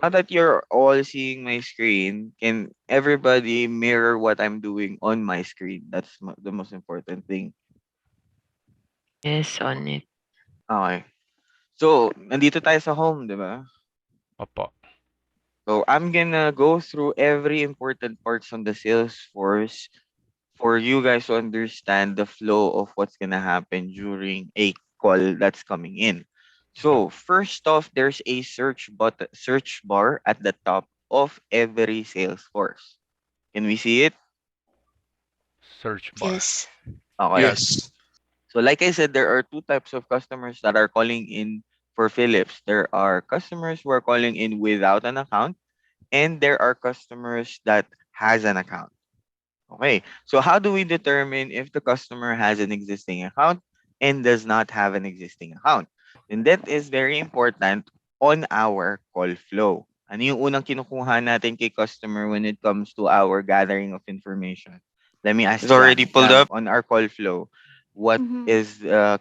now that you're all seeing my screen, can everybody mirror what I'm doing on my screen? That's the most important thing. Yes, on it. Okay. So, nandito tayo sa home, di ba? Opo. So, I'm gonna go through every important parts on the Salesforce for you guys to understand the flow of what's gonna happen during a call that's coming in. Okay. So, first off, there's a search bar at the top of every Salesforce. Can we see it? Search bar. Yes. Okay. Yes. So like I said, there are two types of customers that are calling in for Philips. There are customers who are calling in without an account, and there are customers that has an account. Okay. So how do we determine if the customer has an existing account and does not have an existing account? And that is very important on our call flow. Ano yung unang kinukuha natin kay customer when it comes to our gathering of information? Let me ask It's already Jam. pulled Jam, up. on our call flow, what Mm-hmm. is the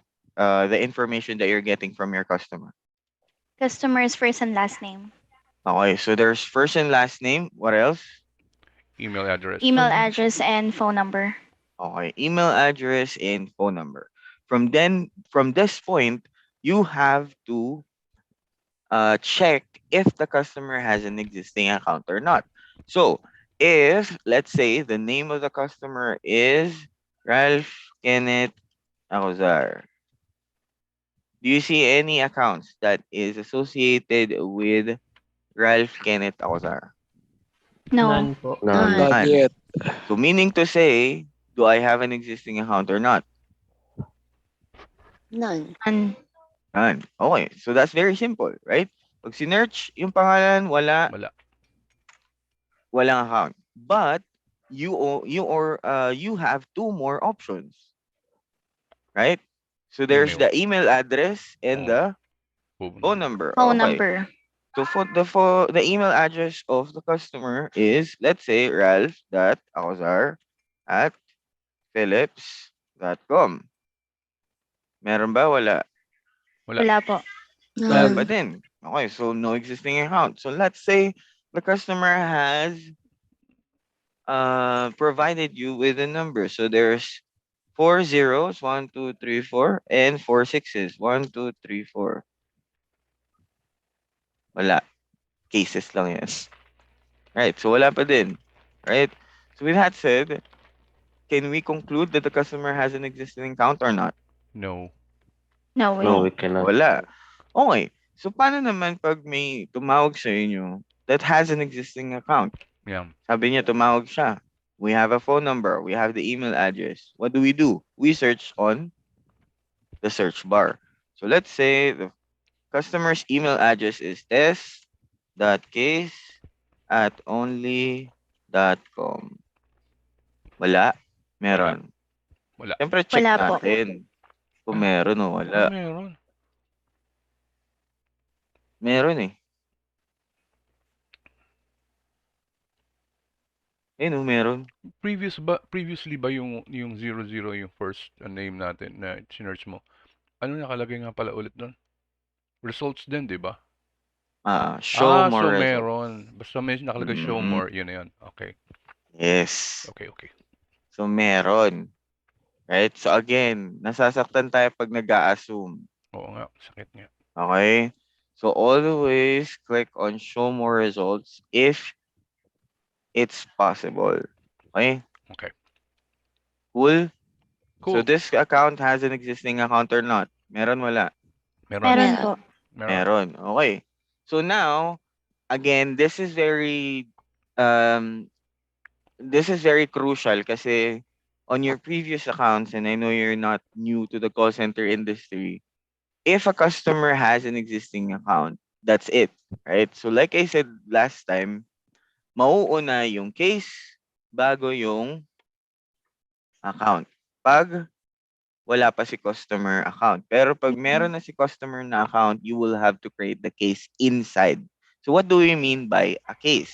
information that you're getting from your customer? Customer's first and last name, Okay, so there's first and last name. What else? Email address. email Phone. address, and phone number. Okay, email address and phone number. From this point, you have to check if the customer has an existing account or not. So, if let's say the name of the customer is Ralph Kenneth Acozar, do you see any accounts that is associated with Ralph Kenneth Acozar? No. None po. None. Not None. yet. So, meaning to say, do I have an existing account or not? None. And None. Okay. So that's very simple, right? Pag sinearch yung pangalan, Wala. walang account. But you have two more options, right? So there's Email. the email address and Phone. the Phone phone number. number. phone Okay. number. So for the email address of the customer is, let's say, ralph.acozar at philips.com. Meron ba? Wala. Wala. Wala po. Wala pa None. din. Okay, so no existing account. So let's say the customer has provided you with a number. So there's four zeros, 1, 2, 3, 4, and four sixes, 1, 2, 3, 4. Wala. Cases lang yan. Right, so wala pa din. Right? So with that said, can we conclude that the customer has an existing account or not? No. No No, way. we cannot. Wala. Okay. So paano naman pag may tumawag sa inyo that has an existing account? Yeah. Sabi niya tumawag siya. We have a phone number. We have the email address. What do? We search on the search bar. So let's say the customer's email address is test.case@only.com. Wala? Wala. Meron. Wala. Siyempre check Wala po. natin kung meron o wala. Meron. Meron eh. Ayun o, meron. Previously ba yung 00 yung first name natin na sinearch mo? Ano nakalagay nga pala ulit doon? Results din, 'di ba? Show more So results. meron. Basta may nakalagay show Mm, more, yun na yun. Okay. yes. Okay. So meron. Right? So again, nasasaktan tayo pag nag-a-assume. Oo nga, sakit nga. Okay? So always click on show more results if it's possible. Okay? Okay. Cool? So Cool. this account has an existing account or not? Meron, wala? Meron. Meron Meron. po. Meron. Meron. Okay. So now, again, um this is very crucial kasi on your previous accounts, and I know you're not new to the call center industry, if a customer has an existing account, that's it, right? So like I said last time, mauuna yung case bago yung account. Pag wala pa si customer account. Pero pag meron na si customer na account, you will have to create the case inside. So what do we mean by a case?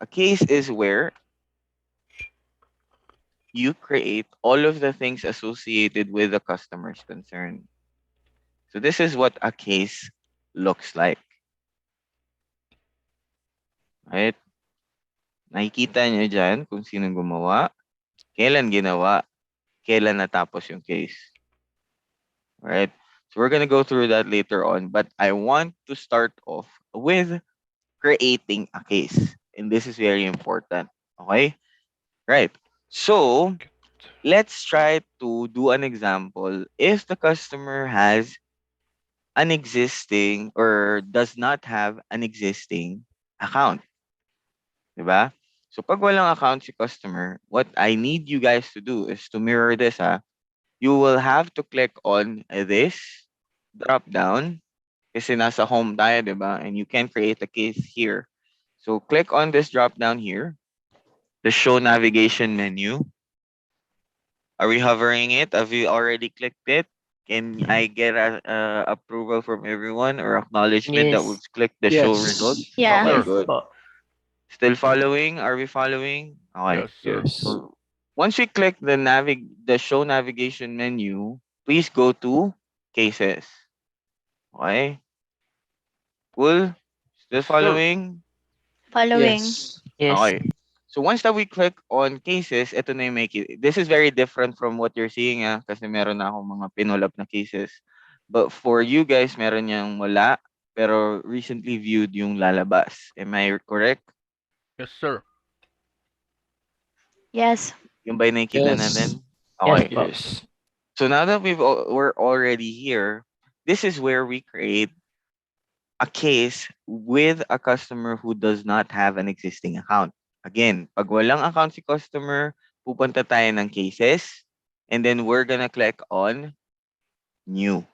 A case is where you create all of the things associated with the customer's concern. So this is what a case looks like. Right? Nakikita nyo dyan kung sino gumawa, kailan ginawa, kailan natapos yung case. Right? So we're gonna go through that later on, but I want to start off with creating a case. And this is very important. Okay? Right. So let's try to do an example. If the customer has an existing or does not have an existing account. Diba? So pag walang account si customer, what I need you guys to do is to mirror this You will have to click on this drop down kasi nasa home tayo, diba? And you can create a case here. So click on this drop down here, the show navigation menu. Are we hovering it? Have you already clicked it? Can I get a approval from everyone or acknowledgement that Yes. we've clicked the show Yes. results? Yeah. Okay, Sure. Yes good. po. Still following? Are we following? Okay. Yes, sir. Yes. So once we click the show navigation menu, please go to cases. Okay? Cool? Still Yes, sir. following? Following. Yes. Yes. Okay. So once that we click on cases, ito na yung make it. This is very different from what you're seeing kasi meron na akong mga pinulap na cases. But for you guys, meron niyang wala pero recently viewed yung lalabas. Am I correct? Yes, sir. Yes. Yung ba yung nakikita Yes. natin? Yes Okay. po. Yes. So now that we're already here, this is where we create a case with a customer who does not have an existing account. Again, pag walang account si customer, pupunta tayo ng cases, and then we're gonna click on new,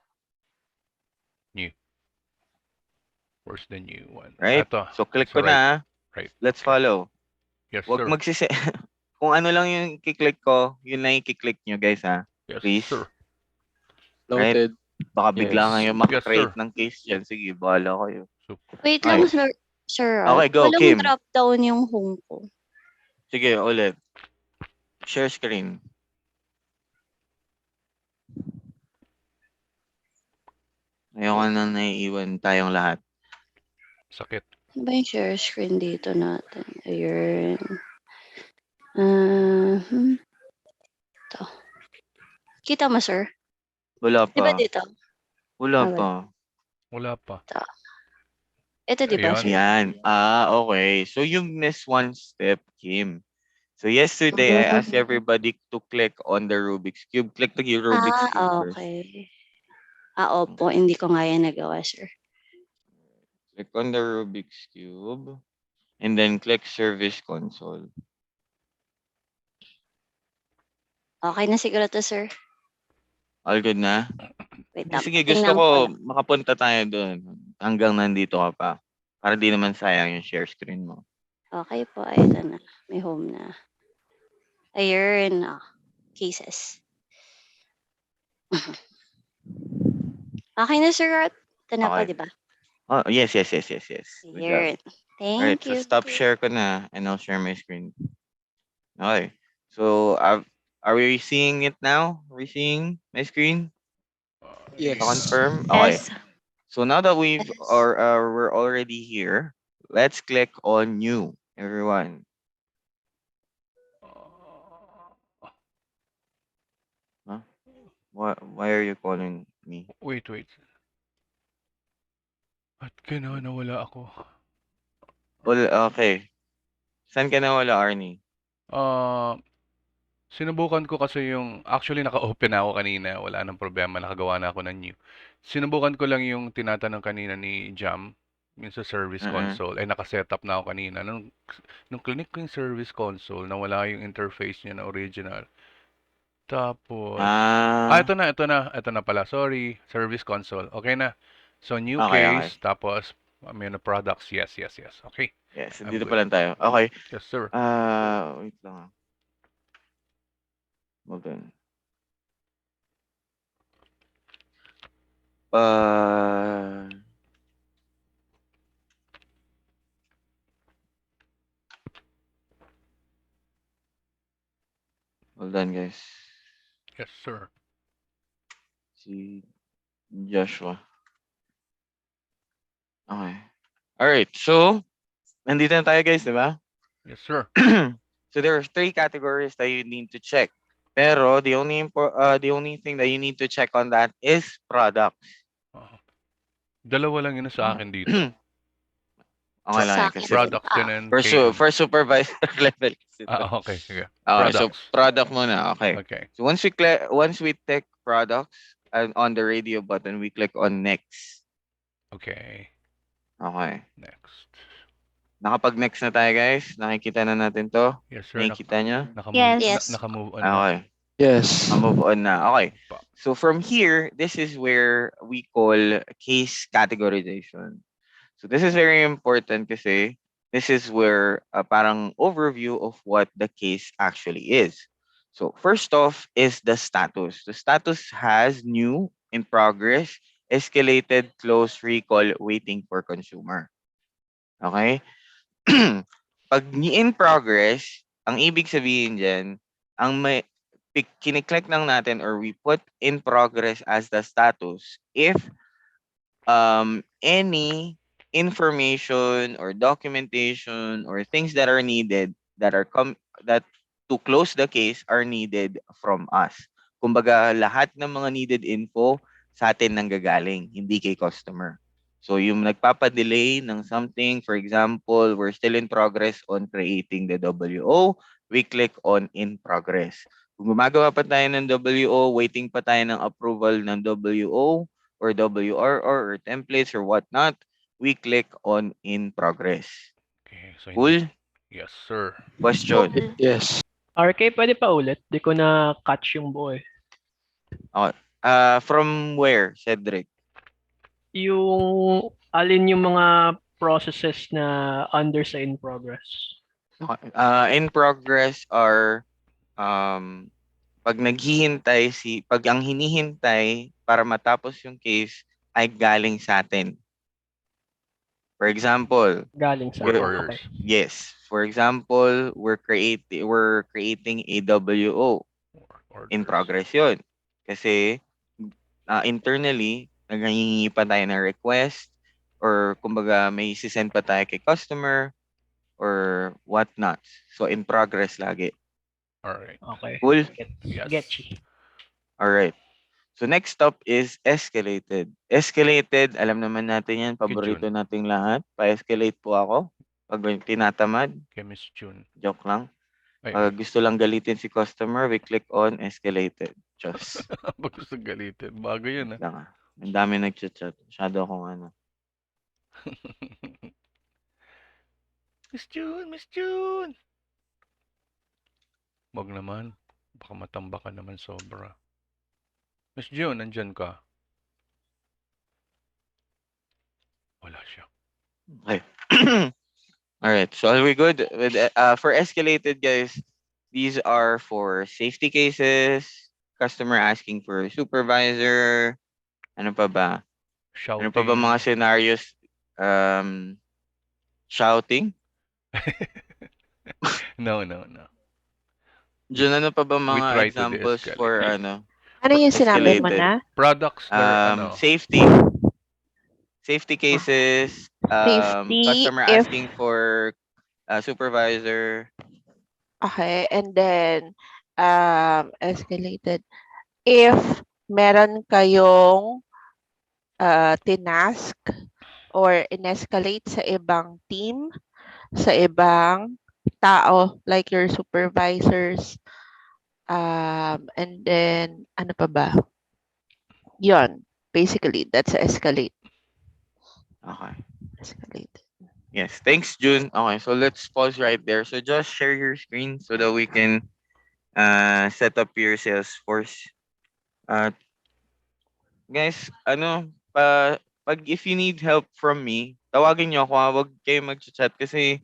Where's the new one? right? Ito. So click It's ko right. na, Right. let's Okay. follow. Yes, Huwag sir. kung ano lang yung kiklik ko, yun lang yung kiklik nyo guys Yes, Please. sir. Right? Noted. Baka bigla Yes. kayo Yes, makakreate sir. ng case dyan. Sige, bahala kayo. Super. Wait Okay. lang, sir. Okay, go, Walang Kim. drop down yung home ko. Sige, ulit. Share screen. Ayoko nang naiiwan tayong lahat. Sakit. Ano ba yung share screen dito natin? Ayun. Ito. Kita mo, sir? Wala Di ba pa. dito? Wala Ah, pa. Wala pa. Ito, di ba, Ayan. sir? Yan. Okay. So you missed one step, Kim. So yesterday, I asked everybody to click on the Rubik's Cube. Click the Rubik's Cube first. Okay. Opo. Hindi ko nga yan nagawa, sir. Click on the Rubik's Cube. And then click Service Console. Okay na siguro to, sir. All good na? Wait lang. Sige, gusto Tingnan ko lang. makapunta tayo doon. Hanggang nandito ka pa. Para di naman sayang yung share screen mo. Okay po. Ito na. May home na. Ayun. Cases. Okay na, sir. Ito na po, Okay. di ba? Oh, yes. Good job. Ayun. Alright, Thank so you. stop share ko na and I'll share my screen. Okay. So, are we seeing it now? Are we seeing my screen? Yes. Confirm? Okay. Yes. So now that Yes. we're already here, let's click on new, everyone. Huh? Why are you calling me? Wait. Ba't gano'n nawala ako? Well, okay. Saan ka nawala, Arnie? Sinubukan ko kasi actually naka-open na ako kanina, wala nang problema, nakagawa na ako ng new. Sinubukan ko lang yung tinatanong kanina ni Jam, yung sa service console, ay naka-setup na ako kanina. Nung clinic ko yung service console, nawala yung interface niya na original. Tapos, ito na pala, sorry, service console, okay na. So, new Okay. case, tapos, menu products, yes, okay. Yes, I'm dito good. pa lang tayo. Okay. Yes, sir. Wait lang. Hold on. Hold on, guys. Yes, sir. Si Joshua. Okay. All right. So Nandito na tayo guys, di ba? Yes, sir. So there are 3 categories that you need to check. Pero the only thing that you need to check on that is products. Oo. Dalawa lang yun sa akin dito. Okay lang Sa yan akin kasi din. Products din and for, KM. for supervisor level kasi to. Okay, sige. Okay, so Products. product muna. Okay. Okay. So once we click products and on the radio button, we click on next. Okay. Okay. Next. Nakapag-next na tayo guys. Nakikita na natin to. Yes, sir. Nakikita nyo? Naka-move, Yes. naka-move on na. Okay. Yes. Move on na. Okay. Pa. So from here, this is where we call case categorization. So this is very important kasi this is where parang overview of what the case actually is. So first off is the status. The status has new, in progress, escalated, close, recall, waiting for consumer. Okay? Pag in progress, ang ibig sabihin dyan, ang may kiniklik lang natin or we put in progress as the status if any information or documentation or things that are needed that to close the case are needed from us. Kumbaga, lahat ng mga needed info sa atin nanggagaling, hindi kay customer. So yung nagpapadelay ng something, for example, we're still in progress on creating the WO, we click on in progress. Kung gumagawa pa tayo ng WO, waiting pa tayo ng approval ng WO or WRR or templates or whatnot, we click on in progress. Okay. So Cool? Yes, sir. Question? Yes. RK, pwede pa ulit? Di ko na catch yung buo eh. From where, Cedric? Yung alin yung mga processes na under sa in progress. In progress are pag pag ang hinihintay para matapos yung case ay galing sa atin. For example, Galing sa Work Yeah. orders. Okay. yes. For example, we're creating a WO. Orders. In progress yun. Kasi internally, naghihingi pa tayo ng request or kumbaga may sisend pa tayo kay customer or whatnot. So in progress lagi. Alright. Okay. Cool? Yes. Getchy. Alright. So next up is escalated. Escalated, alam naman natin yan. Paborito nating lahat. Pa-escalate po ako. Pag tinatamad, Kay Miss June. joke lang. Ay, Pag gusto lang galitin si customer, we click on escalated. Just pag gusto galitin. Bago yun, lang. Ang dami nagchat-chat. Masyado akong ano. Miss June! Miss June! Wag naman. Baka matamba ka naman sobra. Miss June, nandyan ka. Wala siya. Okay. All right. So are we good with for escalated, guys? These are for safety cases, customer asking for a supervisor. Ano pa ba? Ano Shouting. pa ba mga scenarios? Shouting? No. Diyan ano pa ba We mga try to examples de-escalate. for ano? Ano yung sinabi mo Escalated. na? Products or Safety cases, Safety, customer if- asking for a supervisor. Okay, and then escalated. If meron kayong tinask or in-escalate sa ibang team, sa ibang tao, like your supervisors, and then ano pa ba? Yun, basically, that's escalate. Okay. Escalate. Yes, thanks, June. Okay, so let's pause right there. So just share your screen so that we can set up your Salesforce. Guys, pag if you need help from me, tawagin niyo ako. Huwag kayo mag-chat kasi